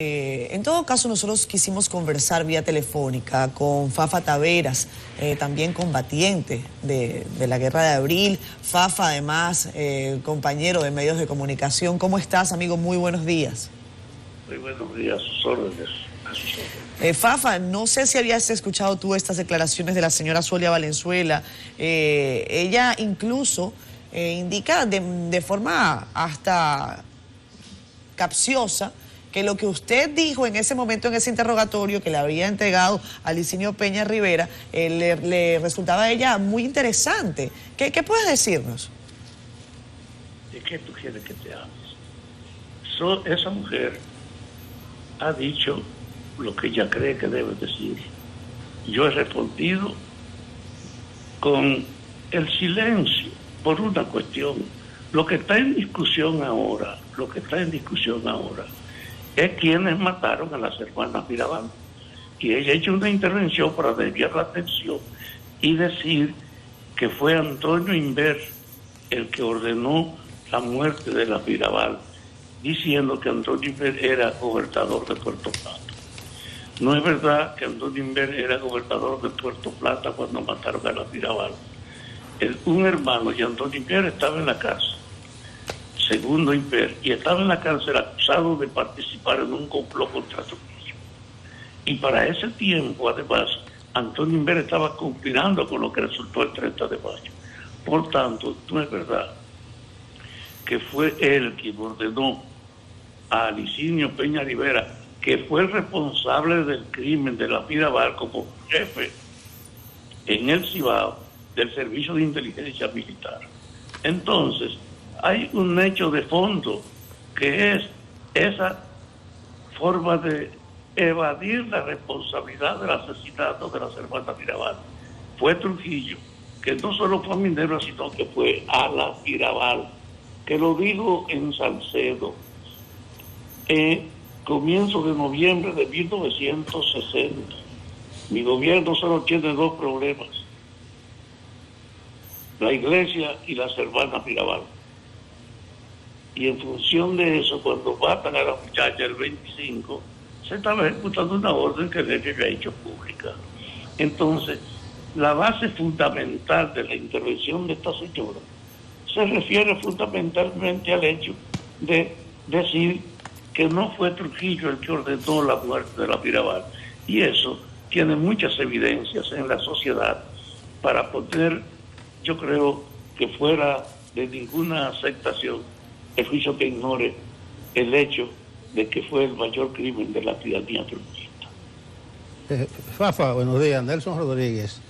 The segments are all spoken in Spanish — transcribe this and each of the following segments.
En todo caso, nosotros quisimos conversar vía telefónica con Fafa Taveras, también combatiente de la Guerra de Abril. Fafa, además, compañero de medios de comunicación. ¿Cómo estás, amigo? Muy buenos días. Muy buenos días, a sus órdenes. Fafa, no sé si habías escuchado tú estas declaraciones de la señora Zulia Valenzuela. Ella incluso indica de forma hasta capciosa que lo que usted dijo en ese momento, en ese interrogatorio que le había entregado a Licinio Peña Rivera, le resultaba a ella muy interesante. ¿Qué puedes decirnos? ¿De qué tú quieres que te hables? Esa mujer ha dicho lo que ella cree que debe decir. Yo he respondido con el silencio por una cuestión. Lo que está en discusión ahora es quienes mataron a las hermanas Mirabal. Y ella ha hecho una intervención para desviar la atención y decir que fue Antonio Inver el que ordenó la muerte de las Mirabal, diciendo que Antonio Inver era gobernador de Puerto Plata. No es verdad que Antonio Inver era gobernador de Puerto Plata cuando mataron a las Mirabal. Un hermano de Antonio Inver estaba en la cárcel, Segundo Inver, y estaba en la cárcel acusado de participar en un complot contra Trujillo. Y para ese tiempo, además, Antonio Inver estaba conspirando con lo que resultó el 30 de mayo. Por tanto, no es verdad que fue él quien ordenó a Licinio Peña Rivera, que fue el responsable del crimen de la Mirabal como jefe en el Cibao del Servicio de Inteligencia Militar. Entonces, hay un hecho de fondo que es esa forma de evadir la responsabilidad del asesinato de las hermanas Mirabal. Fue Trujillo, que no solo fue a Minero, sino que fue a la Mirabal, que lo dijo en Salcedo, comienzo de noviembre de 1960. Mi gobierno solo tiene dos problemas: la iglesia y las hermanas Mirabal. Y en función de eso, cuando matan a la muchacha el 25, se estaba ejecutando una orden que el jefe había hecho pública. Entonces, la base fundamental de la intervención de esta señora se refiere fundamentalmente al hecho de decir que no fue Trujillo el que ordenó la muerte de la Mirabal. Y eso tiene muchas evidencias en la sociedad para poder, yo creo que fuera de ninguna aceptación el juicio que ignore el hecho de que fue el mayor crimen de la tiranía trujillista. Fafa, buenos días. Nelson Rodríguez.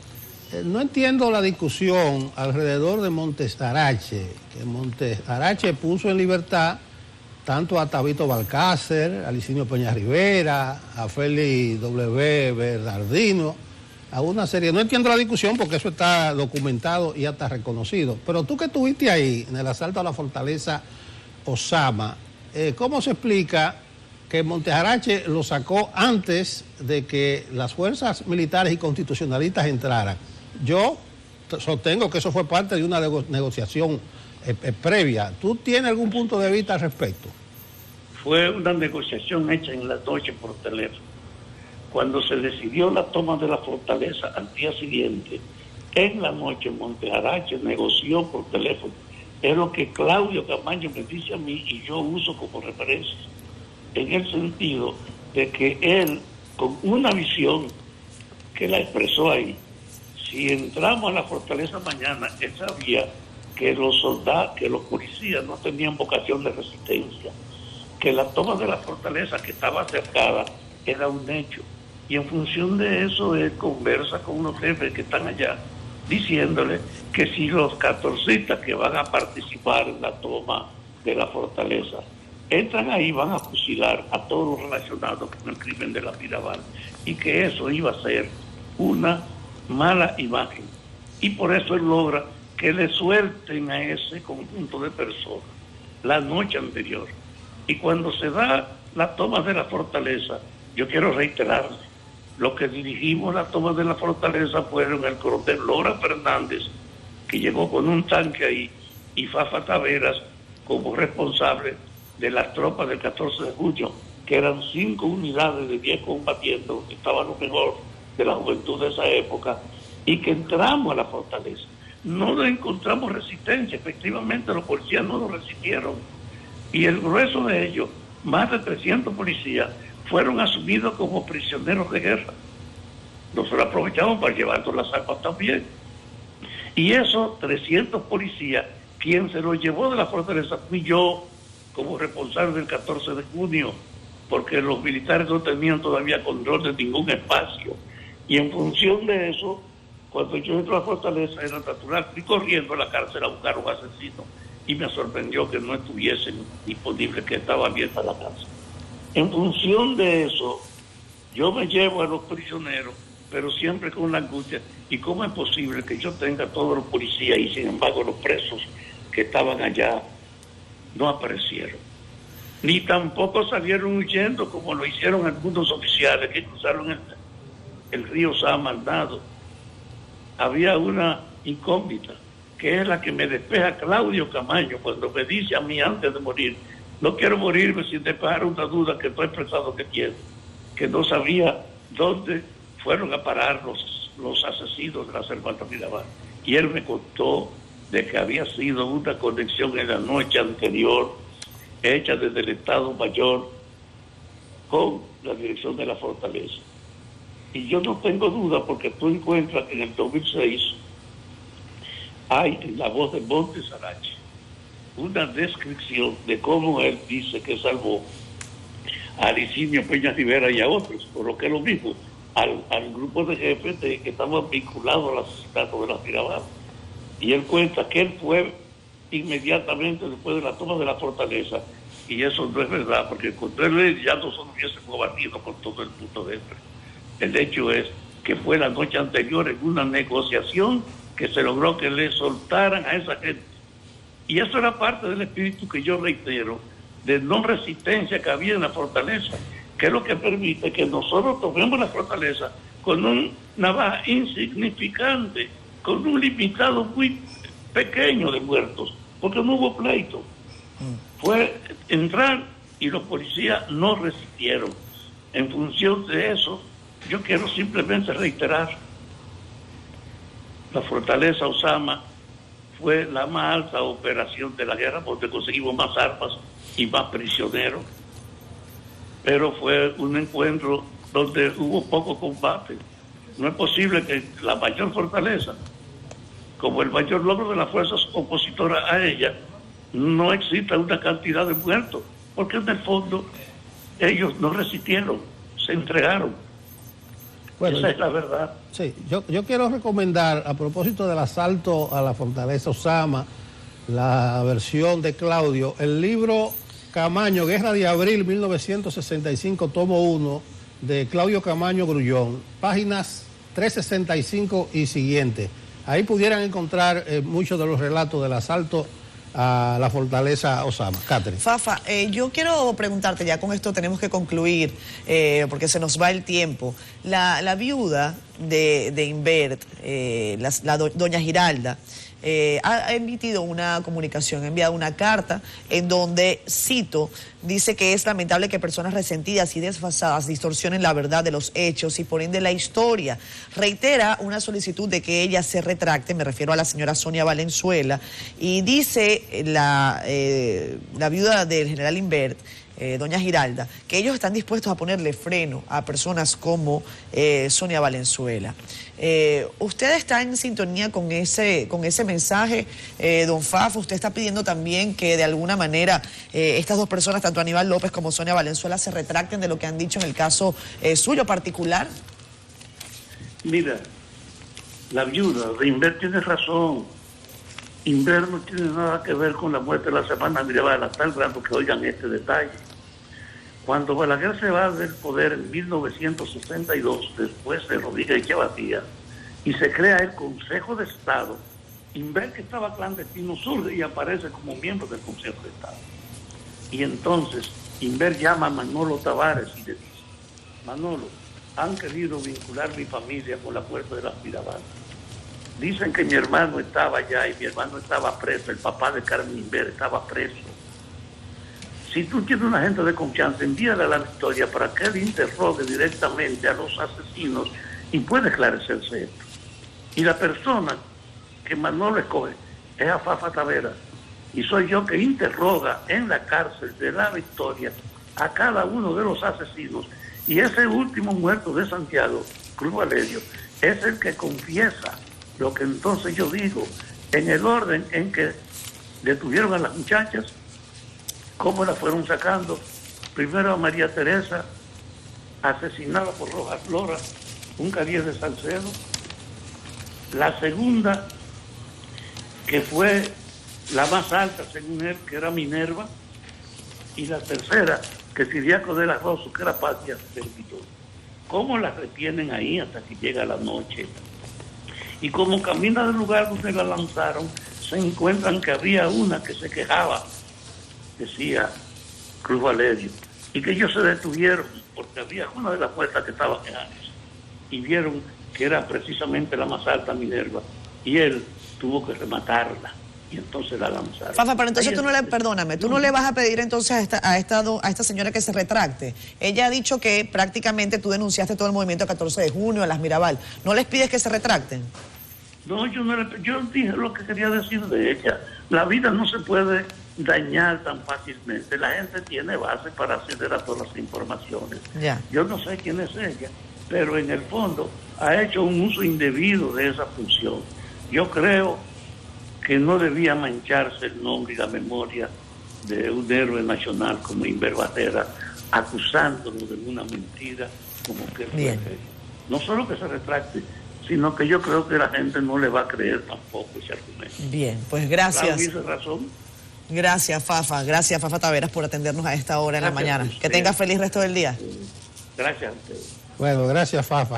No entiendo la discusión alrededor de Montes Arache, que Montes Arache puso en libertad tanto a Tabito Balcácer, a Licinio Peña Rivera, a Félix W. Bernardino, a una serie. No entiendo la discusión porque eso está documentado y hasta reconocido. Pero tú que estuviste ahí en el asalto a la fortaleza Osama, ¿cómo se explica que Montes Arache lo sacó antes de que las fuerzas militares y constitucionalistas entraran? Yo sostengo que eso fue parte de una negociación previa. ¿Tú tienes algún punto de vista al respecto? Fue una negociación hecha en la noche por teléfono. Cuando se decidió la toma de la fortaleza al día siguiente, en la noche Montes Arache negoció por teléfono. Es lo que Claudio Camaño me dice a mí y yo uso como referencia, en el sentido de que él, con una visión que la expresó ahí, si entramos a la fortaleza mañana, él sabía que los soldados, que los policías no tenían vocación de resistencia, que la toma de la fortaleza que estaba cercada era un hecho. Y en función de eso, él conversa con unos jefes que están allá, diciéndole que si los catorcistas que van a participar en la toma de la fortaleza entran ahí, van a fusilar a todos los relacionados con el crimen de la Mirabal, y que eso iba a ser una mala imagen. Y por eso él logra que le suelten a ese conjunto de personas la noche anterior. Y cuando se da la toma de la fortaleza, yo quiero reiterarle, lo que dirigimos la toma de la fortaleza fueron el coronel Lora Fernández, que llegó con un tanque ahí, y Fafa Taveras como responsable de las tropas del 14 de junio, que eran 5 unidades de 10 combatientes, que estaban lo mejor de la juventud de esa época, y que entramos a la fortaleza. No encontramos resistencia, efectivamente los policías no nos resistieron, y el grueso de ellos, más de 300 policías, fueron asumidos como prisioneros de guerra. Nosotros aprovechamos para llevarnos las armas también. Y esos 300 policías, quien se los llevó de la fortaleza fui yo, como responsable del 14 de junio, porque los militares no tenían todavía control de ningún espacio. Y en función de eso, cuando yo entro a la fortaleza, era natural, fui corriendo a la cárcel a buscar un asesino, y me sorprendió que no estuviesen disponibles, que estaba abierta la cárcel. En función de eso, yo me llevo a los prisioneros, pero siempre con la angustia, ¿y cómo es posible que yo tenga todos los policías y sin embargo los presos que estaban allá no aparecieron? Ni tampoco salieron huyendo como lo hicieron algunos oficiales que cruzaron el río Sama al nado. Había una incógnita, que es la que me despeja Claudio Camaño cuando me dice a mí antes de morir: no quiero morirme sin despejar una duda que estoy expresado que tiene, que no sabía dónde fueron a parar los asesinos de la Cervantes Mirabal. Y él me contó de que había sido una conexión en la noche anterior, hecha desde el Estado Mayor con la dirección de la fortaleza. Y yo no tengo duda, porque tú encuentras que en el 2006 hay en la voz de Montes Arache una descripción de cómo él dice que salvó a Licinio Peña Rivera y a otros, por lo que es lo mismo, al grupo de jefes que estaban vinculados al asesinato de la Mirabal. Y él cuenta que él fue inmediatamente después de la toma de la fortaleza, y eso no es verdad, porque contra él ya nosotros hubiésemos batido con todo el punto de entre. El hecho es que fue la noche anterior en una negociación que se logró que le soltaran a esa gente. Y eso era parte del espíritu que yo reitero, de no resistencia que había en la fortaleza, que es lo que permite que nosotros tomemos la fortaleza con un navaja insignificante, con un limitado muy pequeño de muertos, porque no hubo pleito. Fue entrar y los policías no resistieron. En función de eso, yo quiero simplemente reiterar, la fortaleza Osama fue la más alta operación de la guerra, porque conseguimos más armas y más prisioneros, pero fue un encuentro donde hubo poco combate. No es posible que la mayor fortaleza, como el mayor logro de las fuerzas opositoras a ella, no exista una cantidad de muertos, porque en el fondo ellos no resistieron, se entregaron. Bueno, esa es la verdad. Sí, yo quiero recomendar, a propósito del asalto a la fortaleza Osama, la versión de Claudio, el libro Camaño, Guerra de Abril 1965, tomo 1, de Claudio Camaño Grullón, páginas 365 y siguiente. Ahí pudieran encontrar muchos de los relatos del asalto a la fortaleza Osama. Catherine. Fafa, yo quiero preguntarte, ya con esto tenemos que concluir, porque se nos va el tiempo. La viuda de Inbert, doña Giralda, ha emitido una comunicación, ha enviado una carta en donde, cito, dice que es lamentable que personas resentidas y desfasadas distorsionen la verdad de los hechos y por ende la historia. Reitera una solicitud de que ella se retracte, me refiero a la señora Sonia Valenzuela, y dice la viuda del general Inbert, doña Giralda, que ellos están dispuestos a ponerle freno a personas como Sonia Valenzuela. ¿Usted está en sintonía con ese mensaje, don Fafo? ¿Usted está pidiendo también que de alguna manera estas dos personas, tanto Aníbal López como Sonia Valenzuela, se retracten de lo que han dicho en el caso suyo particular? Mira, la viuda de Inbert tiene razón. Inbert no tiene nada que ver con la muerte de la semana Mirabal, a tal grado que oigan este detalle. Cuando Balaguer se va del poder en 1962, después de Rodríguez Echevarría, y se crea el Consejo de Estado, Inbert, que estaba clandestino, surge y aparece como miembro del Consejo de Estado. Y entonces Inbert llama a Manolo Tavares y le dice: Manolo, han querido vincular mi familia con la muerte de la Mirabal. Dicen que mi hermano estaba allá y mi hermano estaba preso, el papá de Carmen Inbert estaba preso. Si tú tienes una gente de confianza, envíale a la Victoria para que él interrogue directamente a los asesinos y puede esclarecerse esto. Y la persona que Manolo escoge es a Fafa Taveras. Y soy yo que interroga en la cárcel de la Victoria a cada uno de los asesinos. Y ese último muerto de Santiago, Cruz Valerio, es el que confiesa lo que entonces yo digo, en el orden en que detuvieron a las muchachas, cómo la fueron sacando. Primero a María Teresa, asesinada por Rojas Flora, un caribe de Salcedo. La segunda, que fue la más alta según él, que era Minerva. Y la tercera, que Siriaco de la Rosa, que era Patria Servidor. ¿Cómo la retienen ahí hasta que llega la noche? Y como camina del lugar donde la lanzaron, se encuentran que había una que se quejaba, decía Cruz Valerio, y que ellos se detuvieron porque había una de las puertas que estaba quejándose y vieron que era precisamente la más alta, Minerva, y él tuvo que rematarla y entonces la lanzaron. Fafa, pero entonces tú no le vas a pedir entonces a esta señora que se retracte. Ella ha dicho que prácticamente tú denunciaste todo el movimiento 14 de junio, a las Mirabal. ¿No les pides que se retracten? No, yo dije lo que quería decir de ella. La vida no se puede dañar tan fácilmente. La gente tiene base para acceder a todas las informaciones. Ya. Yo no sé quién es ella, pero en el fondo ha hecho un uso indebido de esa función. Yo creo que no debía mancharse el nombre y la memoria de un héroe nacional como Inver Batera, acusándolo de una mentira como que fue. No solo que se retracte, sino que yo creo que la gente no le va a creer tampoco ese argumento. Bien, pues gracias. ¿Dice razón? Gracias, Fafa. Gracias, Fafa Taveras, por atendernos a esta hora en la mañana. Que tenga feliz resto del día. Gracias a ustedes. Bueno, gracias, Fafa.